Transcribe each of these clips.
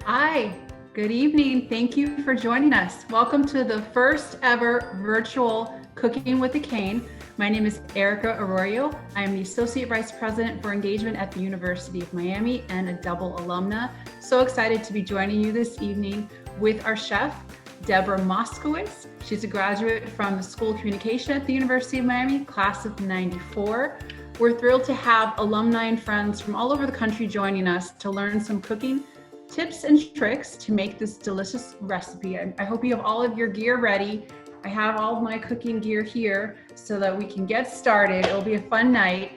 Hi, good evening. Thank you for joining us. Welcome to the first ever virtual Cooking with a Cane. My name is Erica Arroyo. I am the Associate Vice President for Engagement at the University of Miami and a double alumna. So excited to be joining you this evening with our chef, Deborah Moskowitz. She's a graduate from the School of Communication at the University of Miami, class of '94. We're thrilled to have alumni and friends from all over the country joining us to learn some cooking tips and tricks to make this delicious recipe. I hope you have all of your gear ready. I have all of my cooking gear here so that we can get started. It'll be a fun night.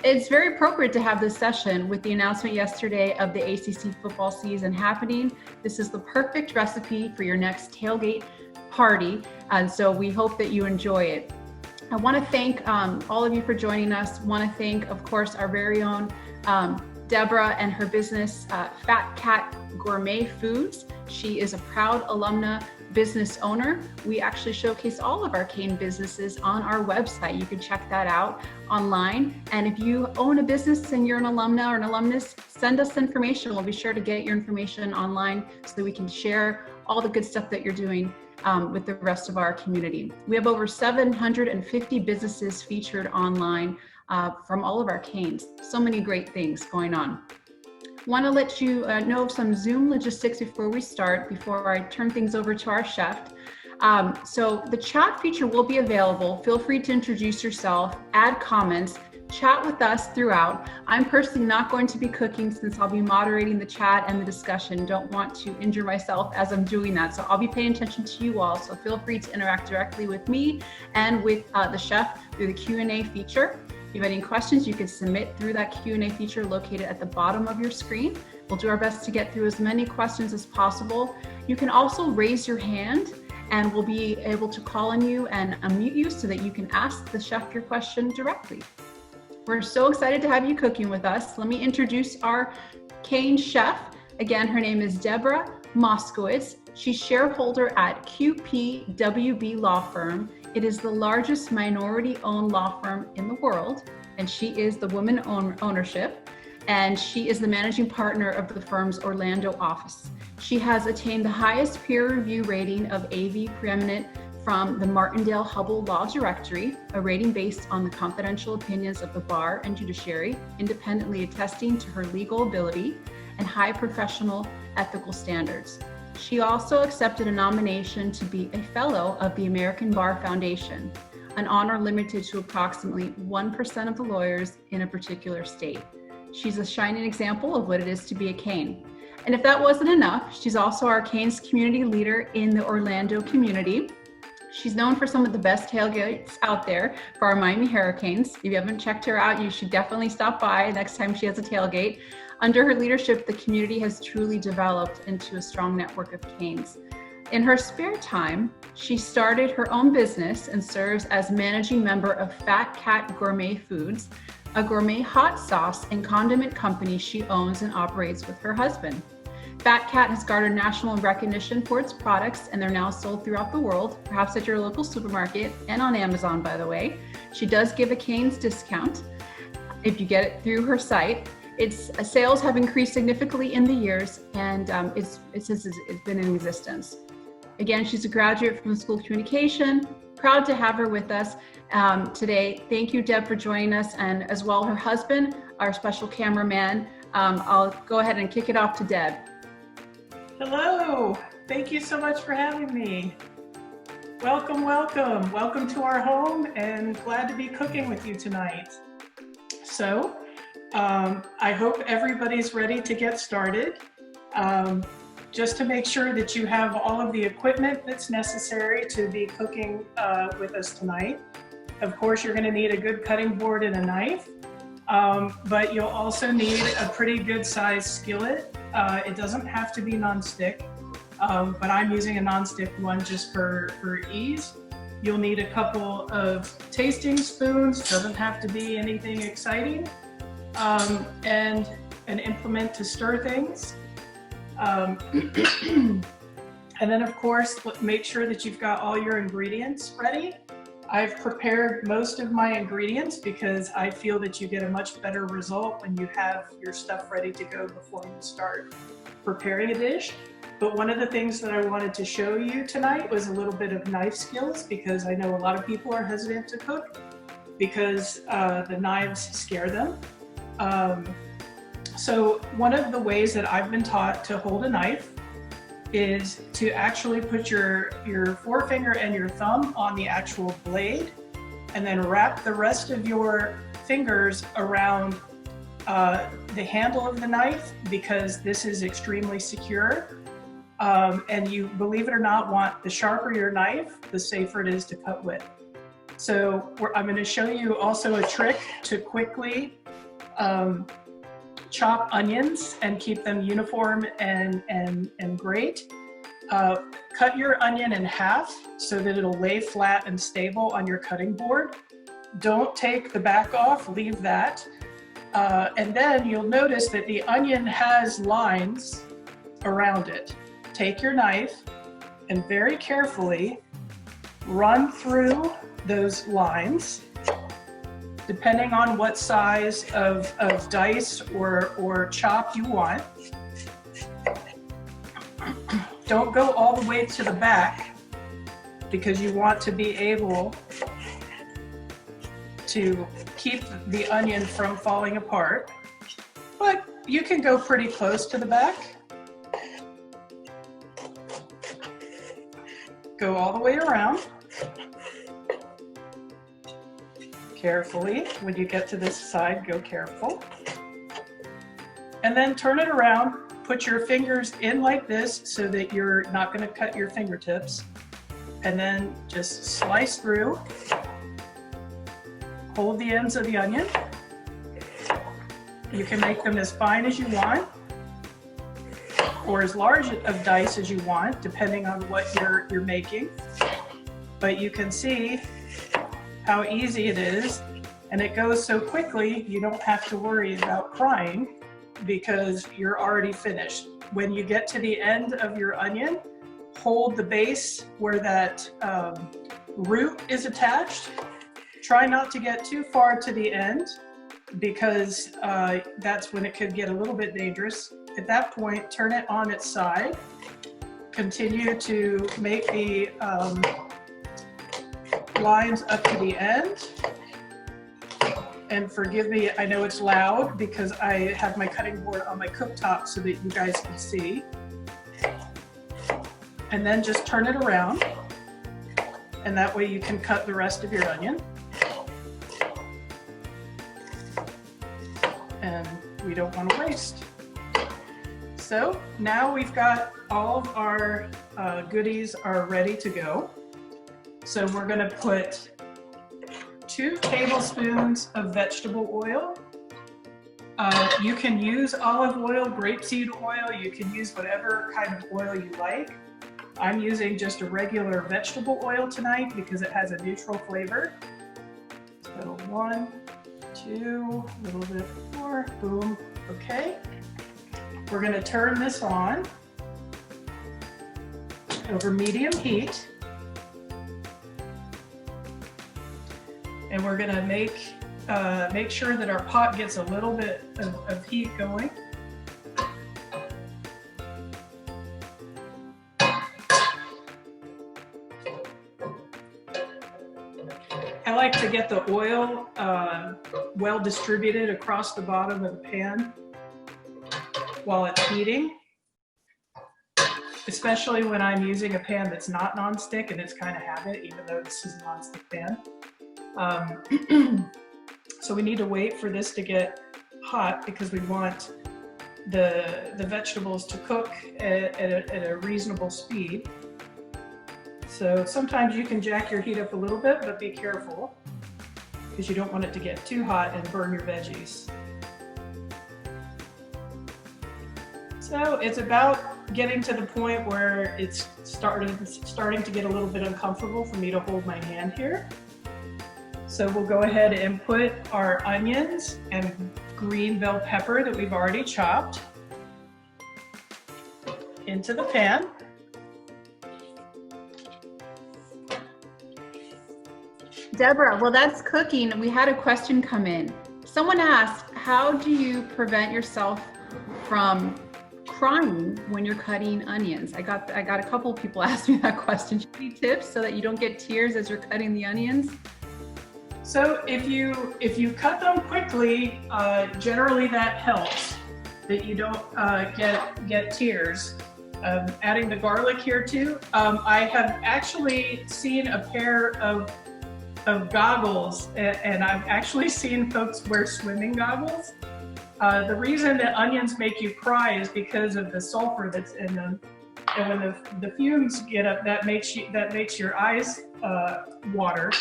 It's very appropriate to have this session with the announcement yesterday of the ACC football season happening. This is the perfect recipe for your next tailgate party, and so we hope that you enjoy it. I want to thank all of you for joining us. I want to thank, of course, our very own Deborah and her business, Fat Cat Gourmet Foods. She is a proud alumna business owner. We actually showcase all of our cane businesses on our website. You can check that out online. And if you own a business and you're an alumna or an alumnus, send us information. We'll be sure to get your information online so that we can share all the good stuff that you're doing with the rest of our community. We have over 750 businesses featured online from all of our canes. So many great things going on. Want to let you know of some Zoom logistics before we start, before I turn things over to our chef. So the chat feature will be available. Feel free to introduce yourself, add comments, chat with us throughout. I'm personally not going to be cooking since I'll be moderating the chat and the discussion. Don't want to injure myself as I'm doing that. So I'll be paying attention to you all. So feel free to interact directly with me and with the chef through the Q&A feature. If you have any questions, you can submit through that Q&A feature located at the bottom of your screen. We'll do our best to get through as many questions as possible. You can also raise your hand and we'll be able to call on you and unmute you so that you can ask the chef your question directly. We're so excited to have you cooking with us. Let me introduce our cane chef. Again, her name is Deborah Moskowitz. She's shareholder at QPWB Law Firm. It is the largest minority-owned law firm in the world, and she is the woman ownership, and she is the managing partner of the firm's Orlando office. She has attained the highest peer review rating of AV preeminent from the Martindale-Hubbell Law Directory, a rating based on the confidential opinions of the bar and judiciary, independently attesting to her legal ability and high professional ethical standards. She also accepted a nomination to be a fellow of the American Bar Foundation, an honor limited to approximately 1% of the lawyers in a particular state. She's a shining example of what it is to be a cane. And if that wasn't enough, she's also our canes community leader in the Orlando community. She's known for some of the best tailgates out there for our Miami Hurricanes. If you haven't checked her out, you should definitely stop by next time she has a tailgate. Under her leadership, the community has truly developed into a strong network of canes. In her spare time, she started her own business and serves as managing member of Fat Cat Gourmet Foods, a gourmet hot sauce and condiment company she owns and operates with her husband. Fat Cat has garnered national recognition for its products, and they're now sold throughout the world, perhaps at your local supermarket and on Amazon, by the way. She does give a canes discount if you get it through her site. Its sales have increased significantly in the years, and it's been in existence. Again, she's a graduate from the School of Communication. Proud to have her with us today. Thank you, Deb, for joining us, and as well her husband, our special cameraman. I'll go ahead and kick it off to Deb. Hello, thank you so much for having me. Welcome, welcome. Welcome to our home, and glad to be cooking with you tonight. So, I hope everybody's ready to get started. Just to make sure that you have all of the equipment that's necessary to be cooking with us tonight. Of course, you're gonna need a good cutting board and a knife, but you'll also need a pretty good sized skillet. It doesn't have to be nonstick, but I'm using a nonstick one just for ease. You'll need a couple of tasting spoons, doesn't have to be anything exciting, and an implement to stir things. And then of course, make sure that you've got all your ingredients ready. I've prepared most of my ingredients because I feel that you get a much better result when you have your stuff ready to go before you start preparing a dish. But one of the things that I wanted to show you tonight was a little bit of knife skills, because I know a lot of people are hesitant to cook because the knives scare them. So one of the ways that I've been taught to hold a knife is to actually put your forefinger and your thumb on the actual blade, and then wrap the rest of your fingers around the handle of the knife, because this is extremely secure. And you, believe it or not, want the sharper your knife, the safer it is to cut with. So I'm going to show you also a trick to quickly chop onions and keep them uniform and great. Cut your onion in half so that it'll lay flat and stable on your cutting board. Don't take the back off, leave that. And then you'll notice that the onion has lines around it. Take your knife and very carefully run through those lines, depending on what size of dice or chop you want. Don't go all the way to the back, because you want to be able to keep the onion from falling apart. But you can go pretty close to the back. Go all the way around. Carefully, when you get to this side, go careful. And then turn it around, put your fingers in like this so that you're not going to cut your fingertips. And then just slice through. Hold the ends of the onion. You can make them as fine as you want, or as large of dice as you want, depending on what you're making. But you can see how easy it is, and it goes so quickly you don't have to worry about crying because you're already finished. When you get to the end of your onion, hold the base where that root is attached. Try not to get too far to the end, because that's when it could get a little bit dangerous. At that point, turn it on its side. Continue to make the lines up to the end. And forgive me, I know it's loud because I have my cutting board on my cooktop so that you guys can see. And then just turn it around, and that way you can cut the rest of your onion. And we don't want to waste. So now we've got all of our goodies are ready to go. So we're going to put 2 tablespoons of vegetable oil. You can use olive oil, grapeseed oil, you can use whatever kind of oil you like. I'm using just a regular vegetable oil tonight because it has a neutral flavor. So 1, 2, a little bit more, boom, okay. We're going to turn this on over medium heat. And we're going to make sure that our pot gets a little bit of heat going. I like to get the oil well distributed across the bottom of the pan while it's heating, especially when I'm using a pan that's not nonstick, and it's kind of habit, even though this is a nonstick pan. So we need to wait for this to get hot because we want the vegetables to cook at a reasonable speed. So sometimes you can jack your heat up a little bit, but be careful because you don't want it to get too hot and burn your veggies. So it's about getting to the point where it's starting to get a little bit uncomfortable for me to hold my hand here. So we'll go ahead and put our onions and green bell pepper that we've already chopped into the pan. Deborah, well, that's cooking. We had a question come in. Someone asked, how do you prevent yourself from crying when you're cutting onions? I got a couple of people ask me that question. Any tips so that you don't get tears as you're cutting the onions? So if you cut them quickly, generally that helps, that you don't get tears. Adding the garlic here too. I have actually seen a pair of goggles, and I've actually seen folks wear swimming goggles. The reason that onions make you cry is because of the sulfur that's in them, and when the fumes get up, that makes your eyes water.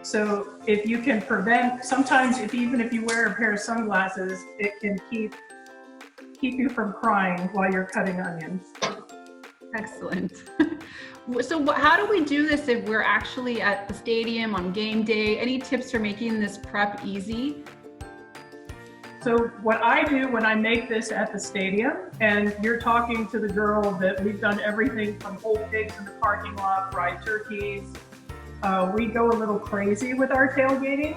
So if you can prevent, sometimes even if you wear a pair of sunglasses, it can keep you from crying while you're cutting onions. Excellent. So how do we do this if we're actually at the stadium on game day? Any tips for making this prep easy? So what I do when I make this at the stadium, and you're talking to the girl that we've done everything from whole pigs in the parking lot, fried turkeys. We go a little crazy with our tailgating.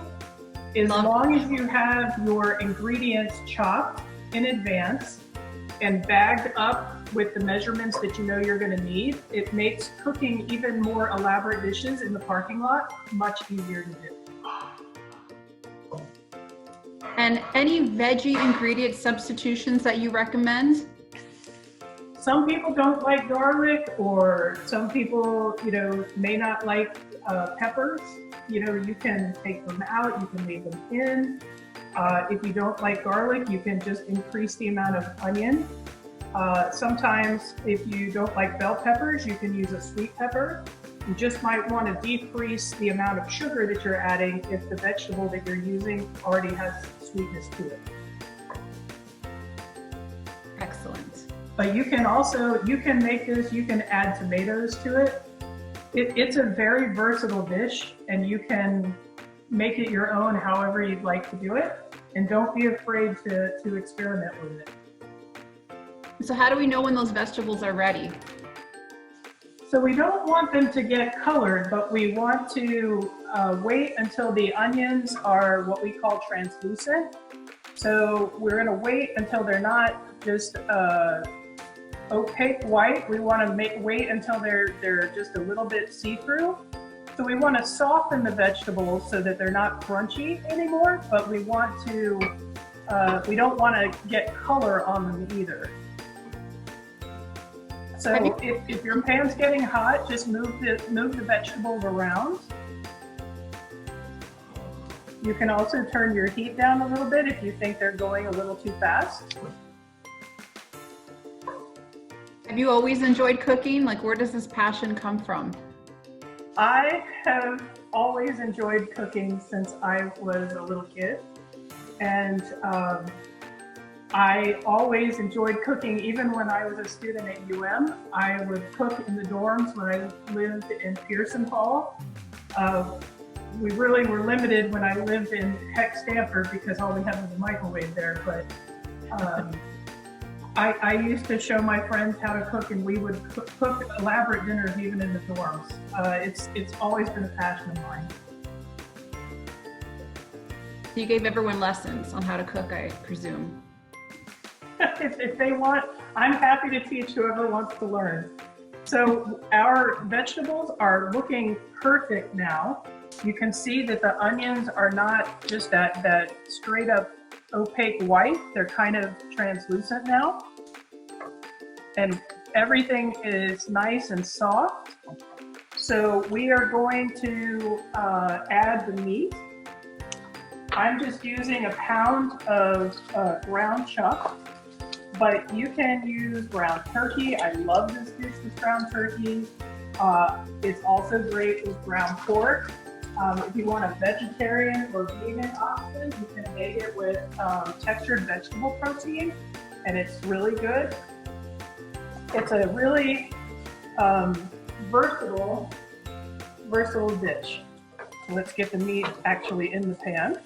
As long as you have your ingredients chopped in advance and bagged up with the measurements that you know you're going to need, it makes cooking even more elaborate dishes in the parking lot much easier to do. And any veggie ingredient substitutions that you recommend? Some people don't like garlic, or some people, may not like peppers. You can take them out, you can leave them in. If you don't like garlic, you can just increase the amount of onion. Sometimes if you don't like bell peppers, you can use a sweet pepper. You just might want to decrease the amount of sugar that you're adding if the vegetable that you're using already has sweetness to it. Excellent. But you can make this, you can add tomatoes to it. It's a very versatile dish, and you can make it your own however you'd like to do it. And don't be afraid to experiment with it. So how do we know when those vegetables are ready? So we don't want them to get colored, but we want to wait until the onions are what we call translucent. So we're going to wait until they're not just opaque white. We want to wait until they're just a little bit see-through. So we want to soften the vegetables so that they're not crunchy anymore, but we want to, we don't want to get color on them either. So if your pan's getting hot, just move the vegetables around. You can also turn your heat down a little bit if you think they're going a little too fast. Have you always enjoyed cooking? Like, where does this passion come from? I have always enjoyed cooking since I was a little kid. And I always enjoyed cooking, even when I was a student at UM. I would cook in the dorms when I lived in Pearson Hall. We really were limited when I lived in Heck, Stanford, because all we had was a microwave there. But I used to show my friends how to cook, and we would cook elaborate dinners even in the dorms. It's always been a passion of mine. You gave everyone lessons on how to cook, I presume. If they want, I'm happy to teach whoever wants to learn. So our vegetables are looking perfect now. You can see that the onions are not just that straight up opaque white. They're kind of translucent now. And everything is nice and soft. So we are going to add the meat. I'm just using a pound of ground chuck. But you can use ground turkey. I love this dish with ground turkey. It's also great with ground pork. If you want a vegetarian or vegan option, you can make it with textured vegetable protein, and it's really good. It's a really versatile dish. So let's get the meat actually in the pan.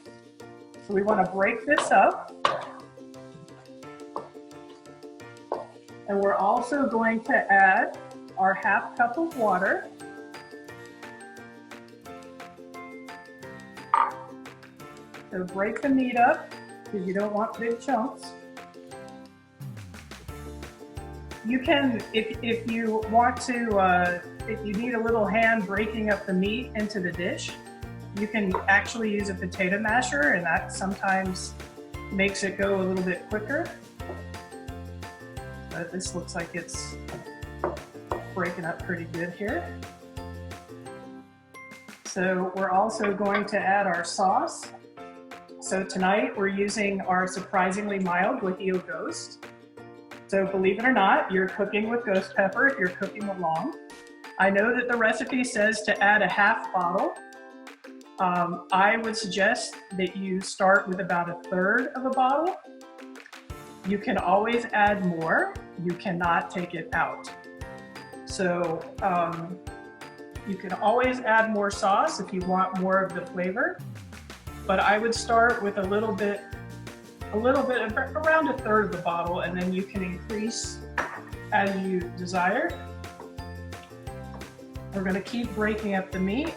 So we want to break this up. And we're also going to add our half cup of water. So break the meat up because you don't want big chunks. You can, if you want to, if you need a little hand breaking up the meat into the dish, you can actually use a potato masher, and that sometimes makes it go a little bit quicker. But this looks like it's breaking up pretty good here. So we're also going to add our sauce. So tonight we're using our surprisingly mild Guajillo Ghost. So believe it or not, you're cooking with ghost pepper if you're cooking along. I know that the recipe says to add a half bottle. I would suggest that you start with about 1/3 of a bottle. You can always add more. You cannot take it out. So you can always add more sauce if you want more of the flavor. But I would start with a little bit, around 1/3 of the bottle, and then you can increase as you desire. We're going to keep breaking up the meat.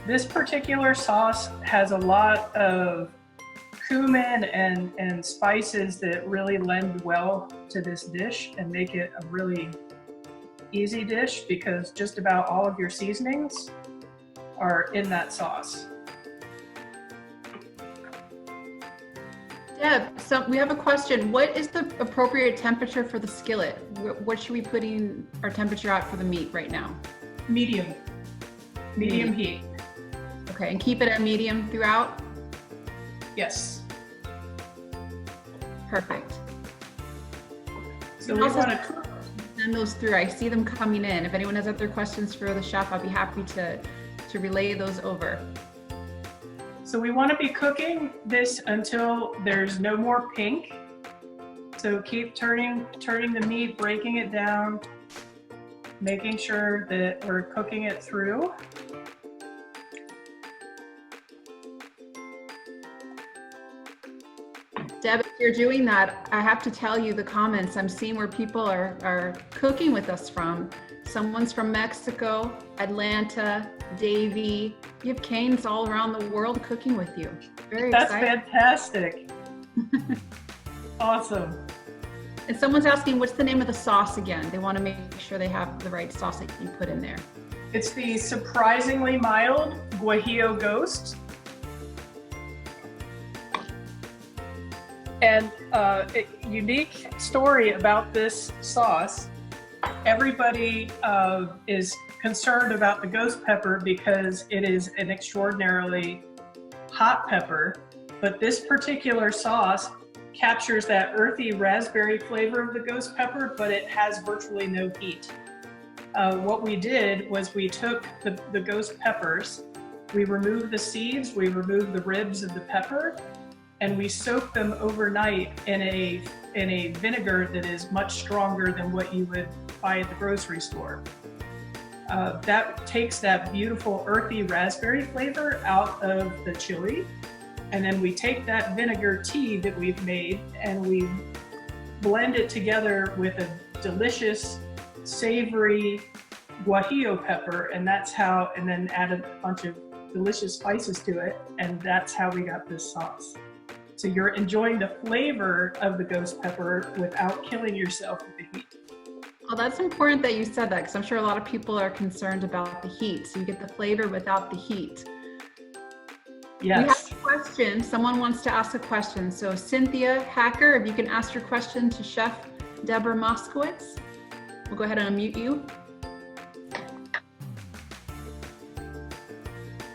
This particular sauce has a lot of cumin and spices that really lend well to this dish and make it a really easy dish because just about all of your seasonings are in that sauce. Deb, so we have a question. What is the appropriate temperature for the skillet? What should we be putting our temperature at for the meat right now? Medium heat. Okay, and keep it at medium throughout? Yes. Perfect. So we want to send those through. I see them coming in. If anyone has other questions for the chef, I'll be happy to relay those over. So we want to be cooking this until there's no more pink. So keep turning the meat, breaking it down, making sure that we're cooking it through. Deb, if you're doing that, I have to tell you the comments I'm seeing where people are cooking with us from. Someone's from Mexico, Atlanta, Davie. You have canes all around the world cooking with you. Very exciting. That's fantastic. Awesome. And someone's asking, what's the name of the sauce again? They want to make sure they have the right sauce that you put in there. It's the surprisingly mild Guajillo Ghost. And a unique story about this sauce, everybody is concerned about the ghost pepper because it is an extraordinarily hot pepper, but this particular sauce captures that earthy raspberry flavor of the ghost pepper, but it has virtually no heat. What we did was we took the ghost peppers, we removed the seeds, we removed the ribs of the pepper, and we soak them overnight in a vinegar that is much stronger than what you would buy at the grocery store. That takes that beautiful earthy raspberry flavor out of the chili, and then we take that vinegar tea that we've made and we blend it together with a delicious savory Guajillo pepper, and then add a bunch of delicious spices to it, and that's how we got this sauce. So you're enjoying the flavor of the ghost pepper without killing yourself with the heat. Well, that's important that you said that because I'm sure a lot of people are concerned about the heat. So you get the flavor without the heat. Yes. We have a question. Someone wants to ask a question. So Cynthia Hacker, if you can ask your question to Chef Deborah Moskowitz. We'll go ahead and unmute you.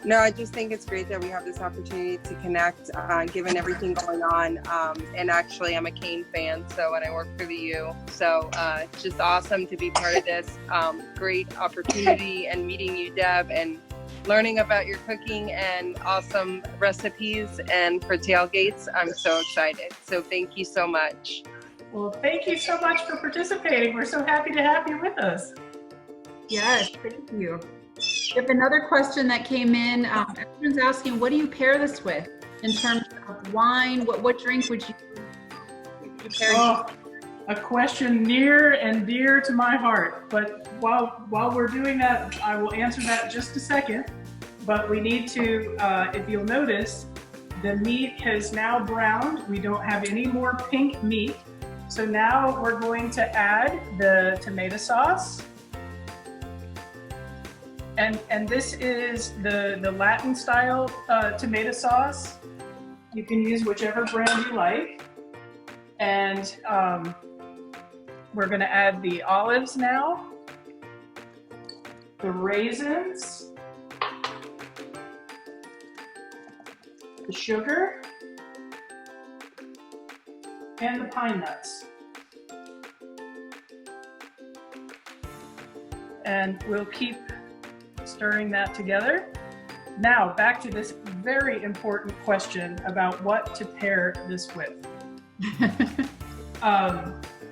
No, I just think it's great that we have this opportunity to connect, given everything going on. And actually, I'm a Cane fan, and I work for the U. So it's just awesome to be part of this great opportunity and meeting you, Deb, and learning about your cooking and awesome recipes. And for Tailgates, I'm so excited. So thank you so much. Well, thank you so much for participating. We're so happy to have you with us. Yes, thank you. We have another question that came in. Everyone's asking, what do you pair this with in terms of wine? What drink would you pair? a question near and dear to my heart. But while we're doing that, I will answer that in just a second. But we need to, if you'll notice, the meat has now browned. We don't have any more pink meat. So now we're going to add the tomato sauce. And this is the Latin style tomato sauce. You can use whichever brand you like. And we're gonna add the olives now, the raisins, the sugar, and the pine nuts. And we'll keep stirring that together. Now, back to this very important question about what to pair this with.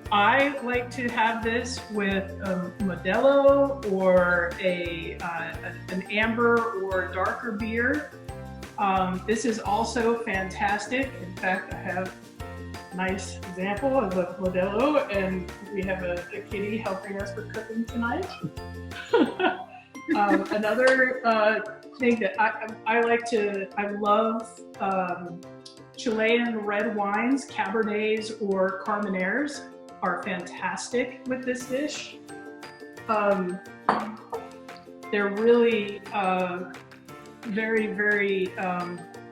I like to have this with a Modelo or an amber or a darker beer. This is also fantastic. In fact, I have a nice example of a Modelo, and we have a kitty helping us with cooking tonight. Another thing that I love Chilean red wines, Cabernets or Carmeneres are fantastic with this dish. They're really very, very,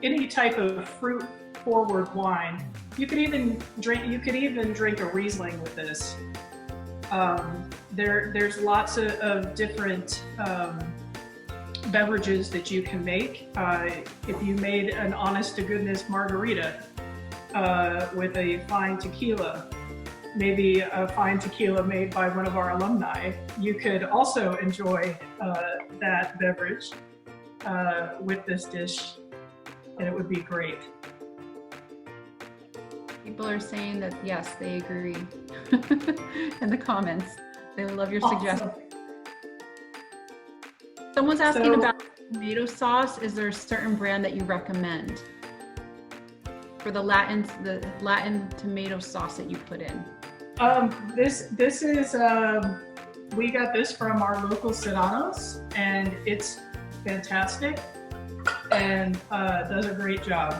any type of fruit forward wine. You could even drink a Riesling with this. There's lots of different beverages that you can make. If you made an honest to goodness margarita with a fine tequila, maybe a fine tequila made by one of our alumni, you could also enjoy that beverage with this dish, and it would be great. People are saying that yes, they agree in the comments. They love your suggestion. Someone's asking about tomato sauce. Is there a certain brand that you recommend for the Latin tomato sauce that you put in? This is we got this from our local Serranos, and it's fantastic and does a great job.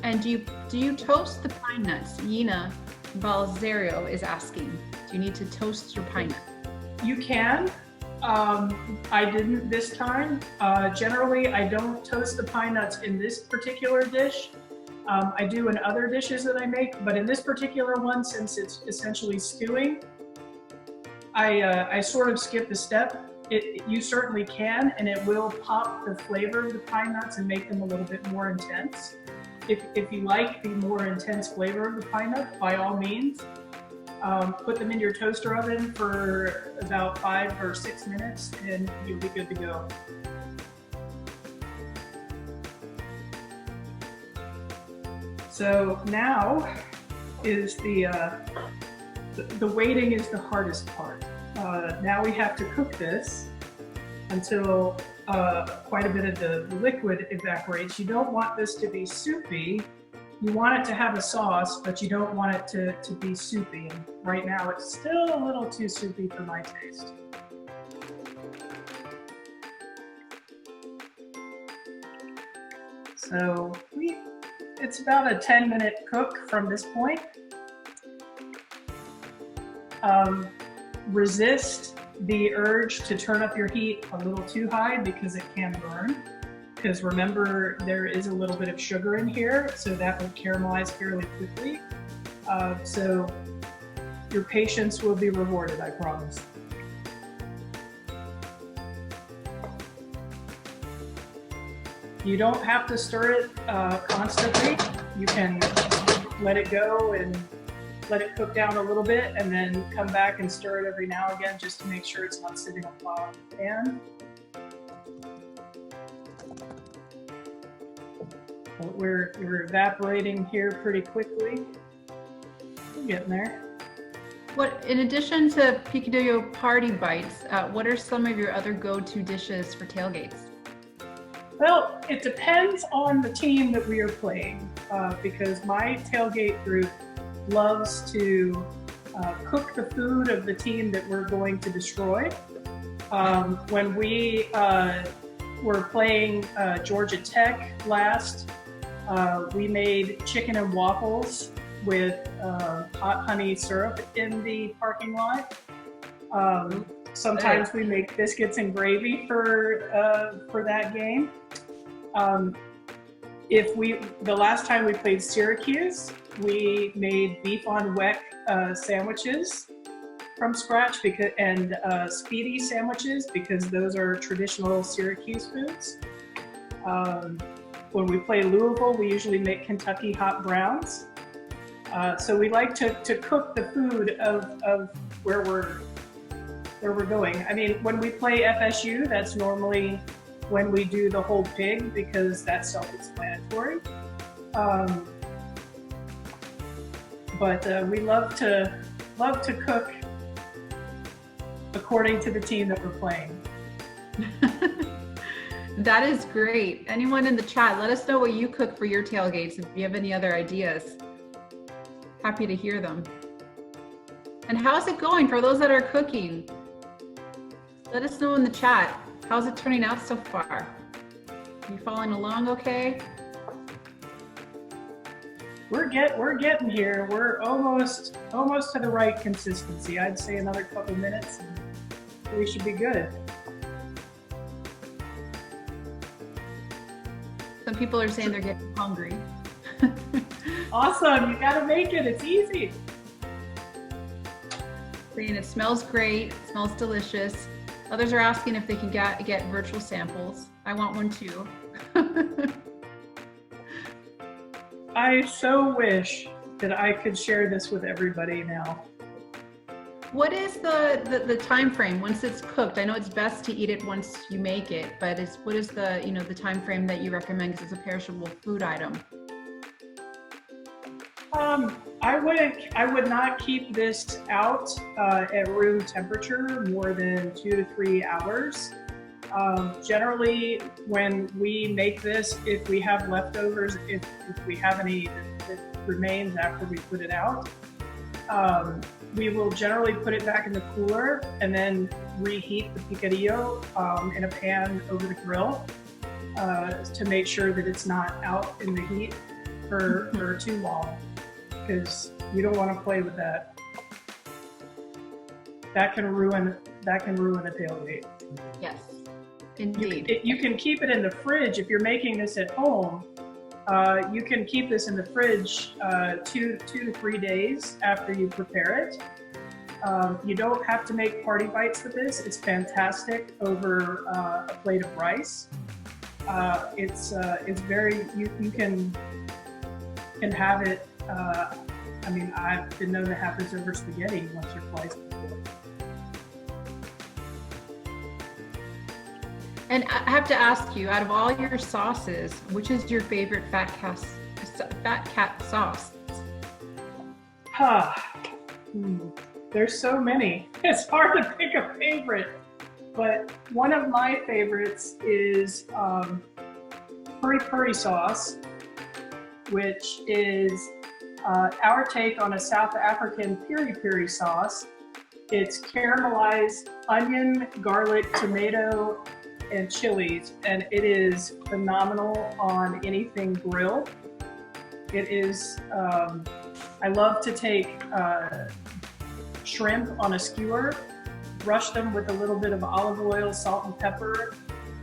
And do you toast the pine nuts? Yina Balzerio is asking. Do you need to toast your pine nuts? You can. I didn't this time. Generally, I don't toast the pine nuts in this particular dish. I do in other dishes that I make, but in this particular one, since it's essentially stewing, I sort of skip a step. You certainly can, and it will pop the flavor of the pine nuts and make them a little bit more intense. If you like the more intense flavor of the pine nut, by all means, put them in your toaster oven for about 5 or 6 minutes, and you'll be good to go. So now is the waiting is the hardest part. Now we have to cook this until quite a bit of the liquid evaporates. You don't want this to be soupy. You want it to have a sauce, but you don't want it to be soupy. And right now it's still a little too soupy for my taste. So it's about a 10-minute cook from this point. Resist the urge to turn up your heat a little too high because it can burn. Because remember, there is a little bit of sugar in here, so that will caramelize fairly quickly. So your patience will be rewarded, I promise. You don't have to stir it constantly. You can let it go and let it cook down a little bit, and then come back and stir it every now and again just to make sure it's not sitting on the bottom of the pan. We're evaporating here pretty quickly. We're getting there. In addition to picadillo party bites, what are some of your other go-to dishes for tailgates? Well, it depends on the team that we are playing, because my tailgate group loves to cook the food of the team that we're going to destroy. When we were playing Georgia Tech last, we made chicken and waffles with hot honey syrup in the parking lot. Sometimes we make biscuits and gravy for that game. The last time we played Syracuse, we made beef on weck sandwiches from scratch and speedy sandwiches, because those are traditional Syracuse foods. When we play Louisville, we usually make Kentucky hot browns. So we like to cook the food of where we're going. I mean, when we play FSU, that's normally when we do the whole pig, because that's self-explanatory. But we love to cook according to the team that we're playing. That is great. Anyone in the chat, let us know what you cook for your tailgates if you have any other ideas. Happy to hear them. And how's it going for those that are cooking? Let us know in the chat. How's it turning out so far? You following along okay? We're getting here. We're almost to the right consistency. I'd say another couple minutes and we should be good. Some people are saying they're getting hungry. Awesome, you gotta make it, it's easy. Saying it smells great, it smells delicious. Others are asking if they can get virtual samples. I want one too. I so wish that I could share this with everybody now. What is the time frame once it's cooked? I know it's best to eat it once you make it, but what is the time frame that you recommend, because it's a perishable food item? I would not keep this out at room temperature more than 2 to 3 hours. Generally, when we make this, if we have leftovers, if we have any that remains after we put it out, we will generally put it back in the cooler and then reheat the picadillo in a pan over the grill to make sure that it's not out in the heat for too long, because you don't want to play with that. That can ruin a tailgate. Yes, indeed. You can keep it in the fridge if you're making this at home. You can keep this in the fridge 2 to 3 days after you prepare it. You don't have to make party bites with this. It's fantastic over a plate of rice. It's very, you can have it. I mean, I've been known to have this over spaghetti once or twice before. And I have to ask you, out of all your sauces, which is your favorite fat cat sauce? There's so many. It's hard to pick a favorite, but one of my favorites is peri sauce, which is our take on a South African peri sauce. It's caramelized onion, garlic, tomato, and chilies, and it is phenomenal on anything grilled. It is, I love to take shrimp on a skewer, brush them with a little bit of olive oil, salt and pepper,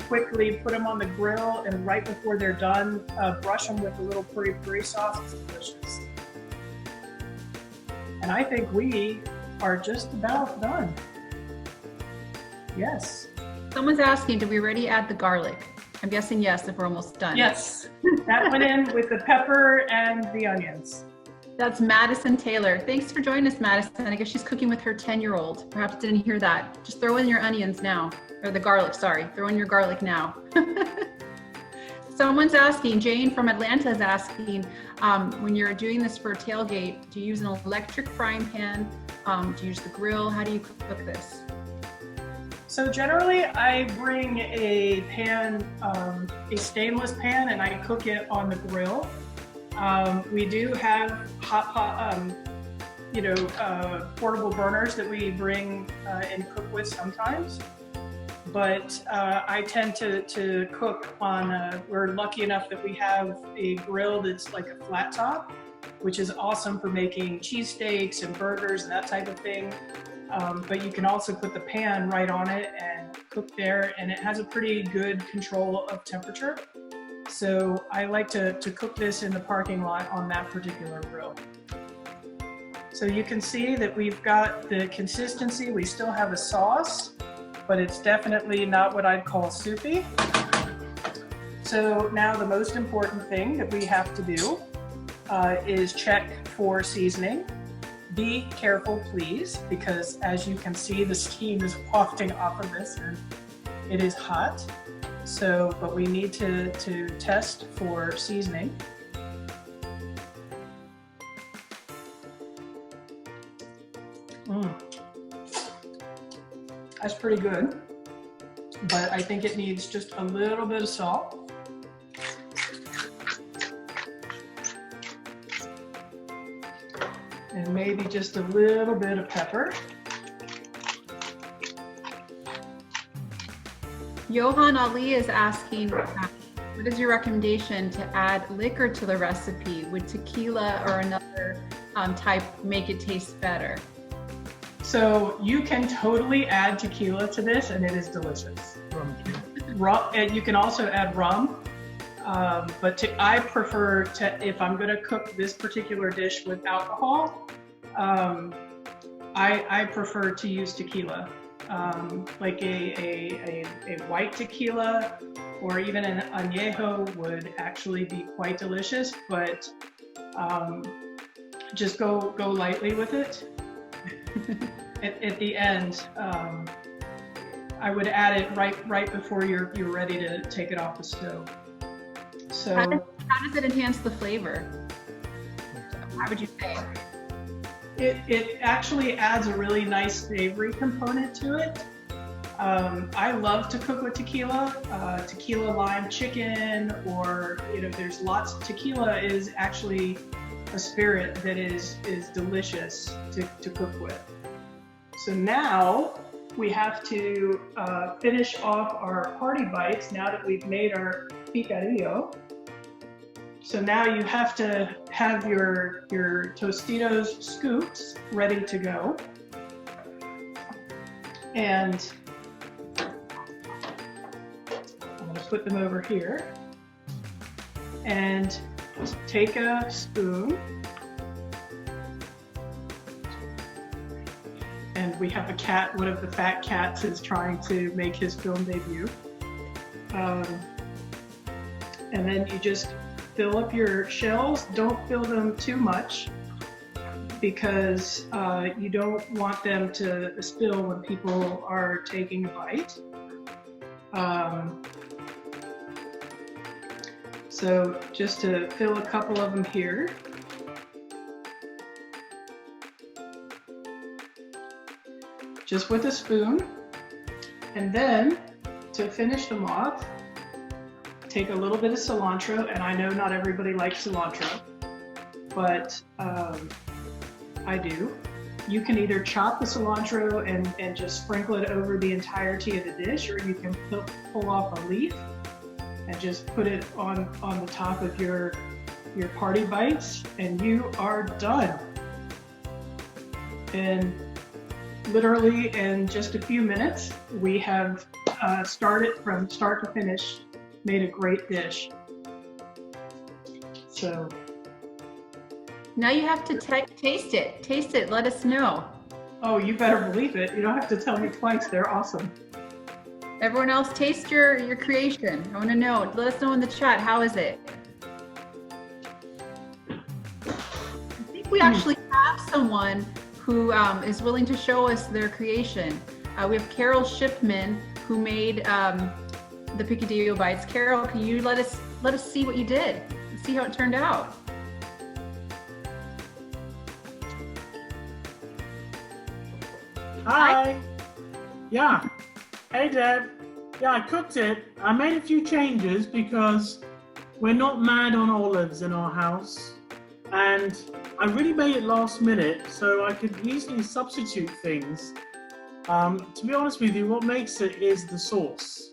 quickly put them on the grill, and right before they're done, brush them with a little peri sauce. It's delicious. And I think we are just about done. Yes. Someone's asking, did we already add the garlic? I'm guessing yes, if we're almost done. Yes, that went in with the pepper and the onions. That's Madison Taylor. Thanks for joining us, Madison. I guess she's cooking with her 10-year-old. Perhaps didn't hear that. Just throw in your onions now, or the garlic, sorry. Throw in your garlic now. Someone's asking, Jane from Atlanta is asking, when you're doing this for a tailgate, do you use an electric frying pan? Do you use the grill? How do you cook this? So generally I bring a pan, a stainless pan, and I cook it on the grill. We do have portable burners that we bring and cook with sometimes. But I tend to cook on, we're lucky enough that we have a grill that's like a flat top, which is awesome for making cheesesteaks and burgers and that type of thing. But you can also put the pan right on it and cook there, and it has a pretty good control of temperature. So I like to cook this in the parking lot on that particular grill. So you can see that we've got the consistency. We still have a sauce, but it's definitely not what I'd call soupy. So now the most important thing that we have to do is check for seasoning. Be careful, please, because as you can see, the steam is wafting off of this and it is hot. So, but we need to test for seasoning. That's pretty good, but I think it needs just a little bit of salt. And maybe just a little bit of pepper. Johan Ali is asking, what is your recommendation to add liquor to the recipe? Would tequila or another type make it taste better? So you can totally add tequila to this and it is delicious. And you can also add rum, but I prefer to, if I'm gonna cook this particular dish with alcohol, I prefer to use tequila. Like a white tequila or even an añejo would actually be quite delicious, but just go lightly with it. At the end, I would add it right before you're ready to take it off the stove. So how does it enhance the flavor? How would you say? It actually adds a really nice savory component to it. I love to cook with tequila, tequila lime chicken, or there's lots. Tequila is actually a spirit that is delicious to cook with. So now we have to finish off our party bites now that we've made our picadillo. So now you have to have your Tostitos scoops ready to go. And I'm gonna put them over here. And take a spoon. And we have a cat, one of the fat cats is trying to make his film debut. And then you just fill up your shells. Don't fill them too much because you don't want them to spill when people are taking a bite. So just to fill a couple of them here. Just with a spoon. And then to finish them off, take a little bit of cilantro, and I know not everybody likes cilantro, but I do. You can either chop the cilantro and just sprinkle it over the entirety of the dish, or you can pull off a leaf and just put it on the top of your party bites, and you are done. And literally in just a few minutes, we have started from start to finish, made a great dish. So now you have to taste it. Taste it. Let us know. Oh, you better believe it. You don't have to tell me twice. They're awesome. Everyone else, taste your creation. I want to know. Let us know in the chat. How is it? I think we actually have someone who is willing to show us their creation. We have Carol Shipman, who made the picadillo bites. Carol, can you let us see what you did? See how it turned out. Hi. Yeah. Hey, Deb. Yeah, I cooked it. I made a few changes because we're not mad on olives in our house. and I really made it last minute so I could easily substitute things. To be honest with you, what makes it is the sauce.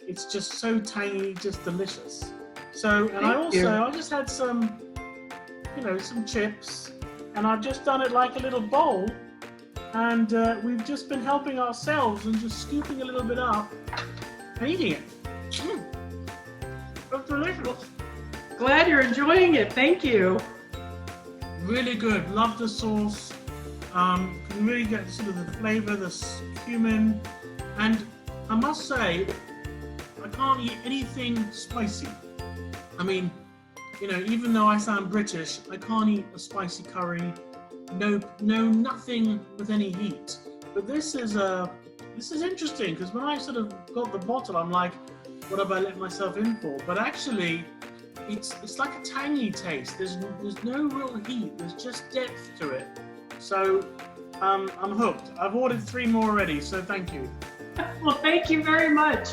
It's just so tangy, just delicious. So, and I just had some, some chips, and I've just done it like a little bowl, and we've just been helping ourselves and just scooping a little bit up and eating it. That's delicious. Glad you're enjoying it. Thank you. Really good. Love the sauce. Can really get sort of the flavor, the cumin, and I must say, I can't eat anything spicy. I mean, even though I sound British, I can't eat a spicy curry. No, nothing with any heat. But this is interesting, because when I sort of got the bottle, I'm like, what have I let myself in for? But actually, it's like a tangy taste. There's no real heat. There's just depth to it. So I'm hooked. I've ordered 3 more already. So thank you. Well, thank you very much.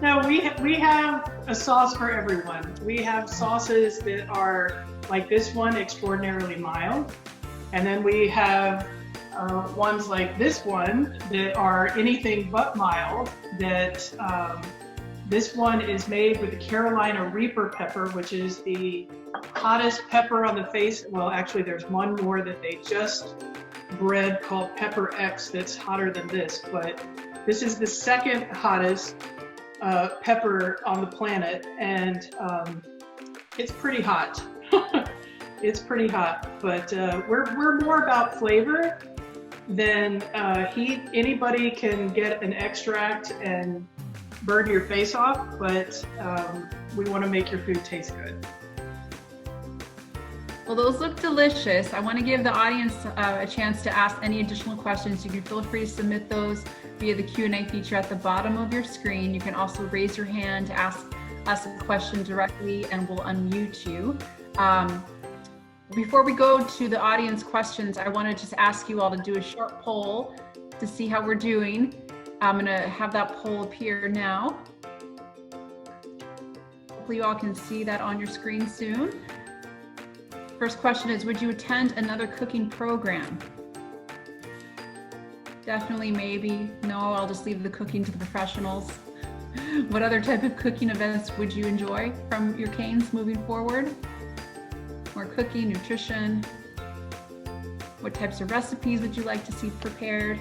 Now we have a sauce for everyone. We have sauces that are like this one, extraordinarily mild, and then we have ones like this one that are anything but mild. This one is made with the Carolina Reaper pepper, which is the hottest pepper on the face. Well, actually, there's one more that they just bred called Pepper X that's hotter than this, but this is the second hottest pepper on the planet, and it's pretty hot. It's pretty hot, but we're more about flavor than heat. Anybody can get an extract and burn your face off, but we want to make your food taste good. Well, those look delicious. I want to give the audience a chance to ask any additional questions. You can feel free to submit those via the Q&A feature at the bottom of your screen. You can also raise your hand to ask us a question directly, and we'll unmute you. Before we go to the audience questions, I want to just ask you all to do a short poll to see how we're doing. I'm going to have that poll appear now. Hopefully you all can see that on your screen soon. First question is, would you attend another cooking program? Definitely, maybe. No, I'll just leave the cooking to the professionals. What other type of cooking events would you enjoy from your canes moving forward? More cooking, nutrition. What types of recipes would you like to see prepared?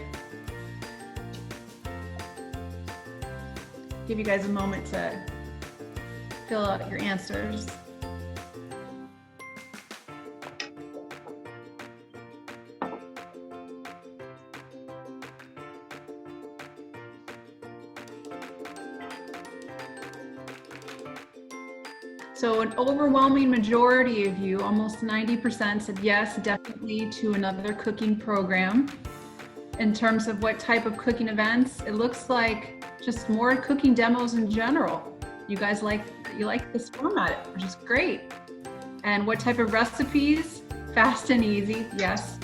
Give you guys a moment to fill out your answers. So an overwhelming majority of you, almost 90%, said yes, definitely to another cooking program. In terms of what type of cooking events, it looks like just more cooking demos in general. You guys like this format, which is great. And what type of recipes? Fast and easy, yes.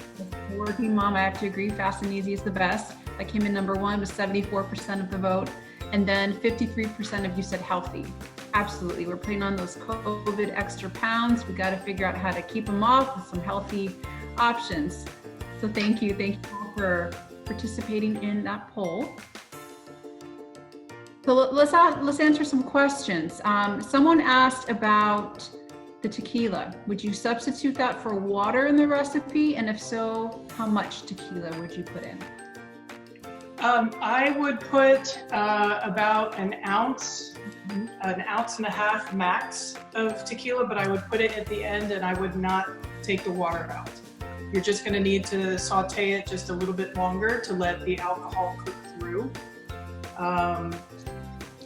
Working mom, I have to agree, fast and easy is the best. That came in number 1 with 74% of the vote. And then 53% of you said healthy. Absolutely, we're putting on those COVID extra pounds. We got to figure out how to keep them off with some healthy options. So thank you all for participating in that poll. So let's answer some questions. Someone asked about the tequila. Would you substitute that for water in the recipe? And if so, how much tequila would you put in? I would put about an ounce and a half max of tequila, but I would put it at the end and I would not take the water out. You're just going to need to saute it just a little bit longer to let the alcohol cook through.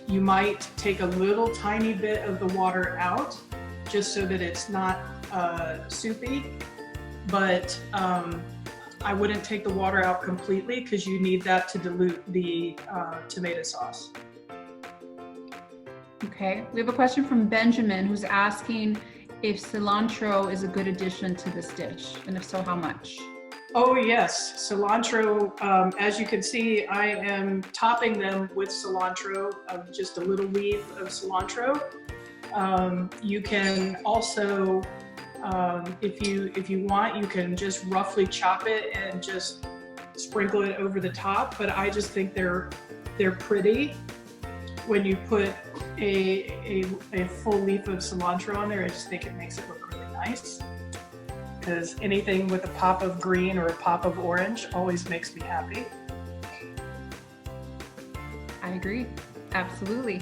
You might take a little tiny bit of the water out just so that it's not soupy, but I wouldn't take the water out completely because you need that to dilute the tomato sauce. Okay, we have a question from Benjamin who's asking if cilantro is a good addition to this dish, and if so, how much? Oh yes, cilantro. As you can see, I am topping them with cilantro, just a little leaf of cilantro. You can also If you want, you can just roughly chop it and just sprinkle it over the top. But I just think they're pretty when you put a full leaf of cilantro on there. I just think it makes it look really nice. Because anything with a pop of green or a pop of orange always makes me happy. I agree. Absolutely.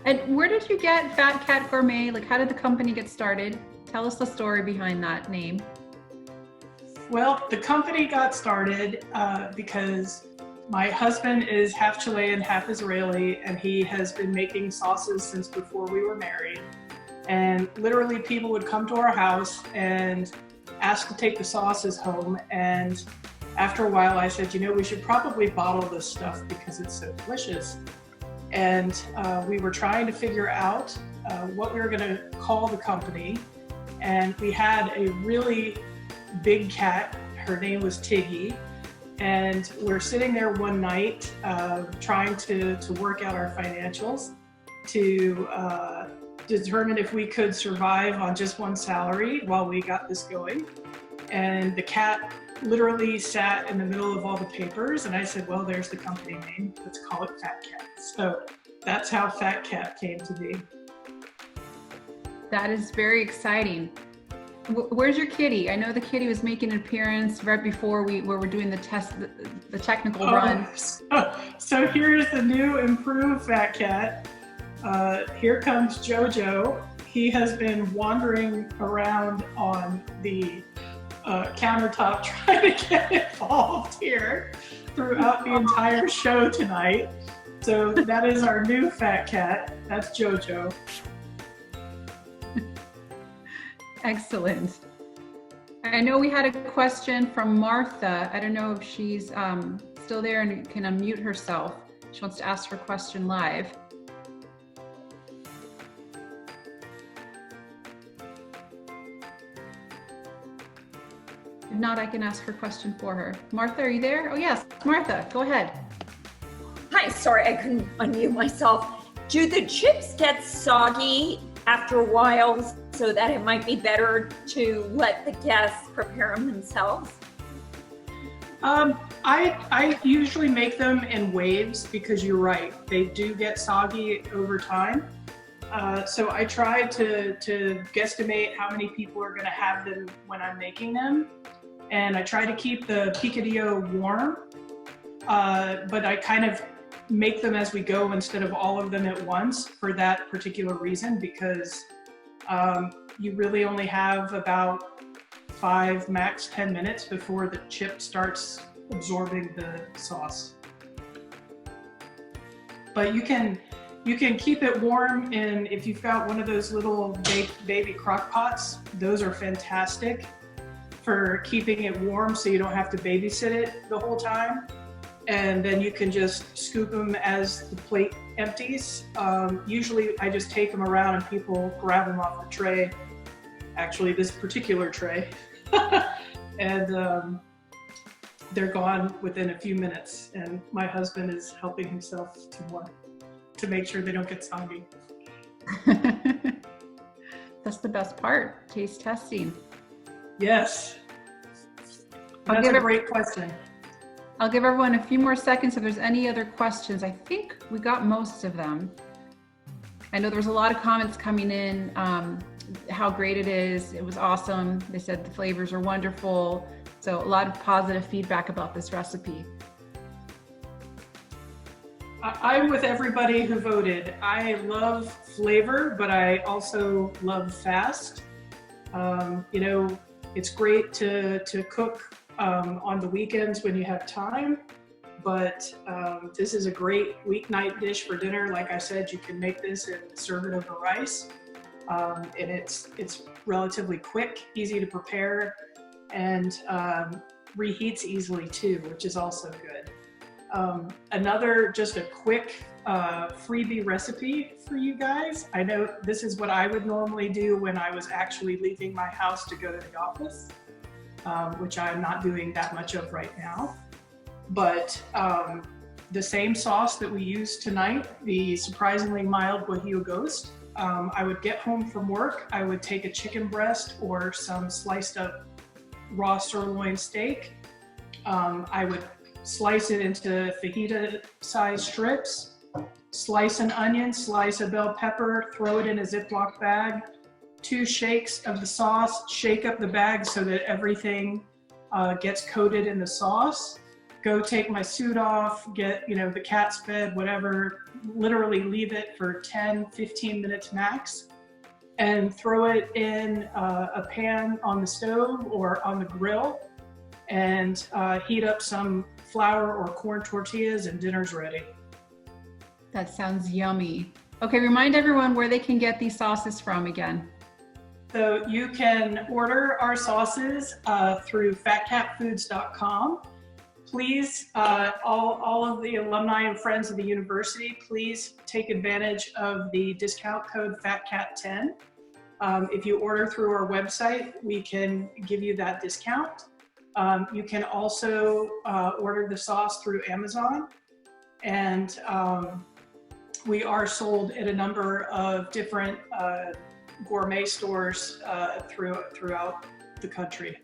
And where did you get Fat Cat Gourmet? Like, how did the company get started? Tell us the story behind that name. Well, the company got started because my husband is half Chilean, half Israeli, and he has been making sauces since before we were married. And literally people would come to our house and ask to take the sauces home. And after a while I said, we should probably bottle this stuff because it's so delicious. And we were trying to figure out what we were going to call the company. And we had a really big cat. Her name was Tiggy. And we're sitting there one night trying to work out our financials to determine if we could survive on just one salary while we got this going. And the cat literally sat in the middle of all the papers, and I said, well, there's the company name, let's call it Fat Cat. So that's how Fat Cat came to be. That is very exciting. Where's your kitty? I know the kitty was making an appearance right before we were doing the test, the technical run. So here's the new improved Fat Cat. Here comes Jojo. He has been wandering around on the countertop trying to get involved here throughout the entire show tonight. So that is our new Fat Cat. That's Jojo. Excellent. I know we had a question from Martha. I don't know if she's still there and can unmute herself. She wants to ask her question live. If not, I can ask her question for her. Martha, are you there? Oh yes, Martha, go ahead. Hi, sorry, I couldn't unmute myself. Do the chips get soggy after a while so that it might be better to let the guests prepare them themselves? I usually make them in waves because you're right, they do get soggy over time. So I try to guesstimate how many people are going to have them when I'm making them. And I try to keep the picadillo warm, but I kind of make them as we go instead of all of them at once for that particular reason, because you really only have about 5, max 10 minutes before the chip starts absorbing the sauce. But you can keep it warm, and if you've got one of those little baby crock pots, those are fantastic for keeping it warm so you don't have to babysit it the whole time. And then you can just scoop them as the plate empties. Usually I just take them around and people grab them off the tray, actually this particular tray, and they're gone within a few minutes. And my husband is helping himself to more to make sure they don't get soggy. That's the best part, taste testing. Yes. That's a great question. I'll give everyone a few more seconds if there's any other questions. I think we got most of them. I know there was a lot of comments coming in, how great it is. It was awesome. They said the flavors are wonderful. So a lot of positive feedback about this recipe. I'm with everybody who voted. I love flavor, but I also love fast. It's great to cook on the weekends when you have time, but this is a great weeknight dish for dinner. Like I said, you can make this and serve it over rice, and it's relatively quick, easy to prepare, and reheats easily too, which is also good. Another just a quick freebie recipe for you guys. I know this is what I would normally do when I was actually leaving my house to go to the office, which I'm not doing that much of right now. But the same sauce that we used tonight, the surprisingly mild Guajillo Ghost, I would get home from work, I would take a chicken breast or some sliced up raw sirloin steak. I would slice it into fajita-sized strips, slice an onion, slice a bell pepper, throw it in a Ziploc bag, 2 shakes of the sauce, shake up the bag so that everything gets coated in the sauce. Go take my suit off, get, the cat's fed, whatever, literally leave it for 10, 15 minutes max, and throw it in a pan on the stove or on the grill, and heat up some flour or corn tortillas, and dinner's ready. That sounds yummy. Okay, remind everyone where they can get these sauces from again. So you can order our sauces through fatcatfoods.com. Please, all of the alumni and friends of the university, please take advantage of the discount code FATCAT10. If you order through our website, we can give you that discount. You can also order the sauce through Amazon, and we are sold at a number of different gourmet stores throughout the country.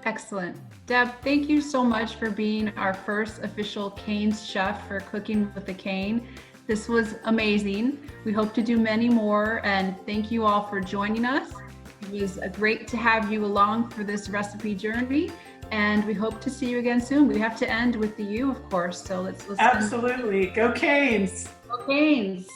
Excellent. Deb, thank you so much for being our first official Cane's chef for Cooking with the Cane. This was amazing. We hope to do many more, and thank you all for joining us. It was great to have you along for this recipe journey, and we hope to see you again soon. We have to end with the U, of course, so let's Absolutely. Go Canes! Go Canes!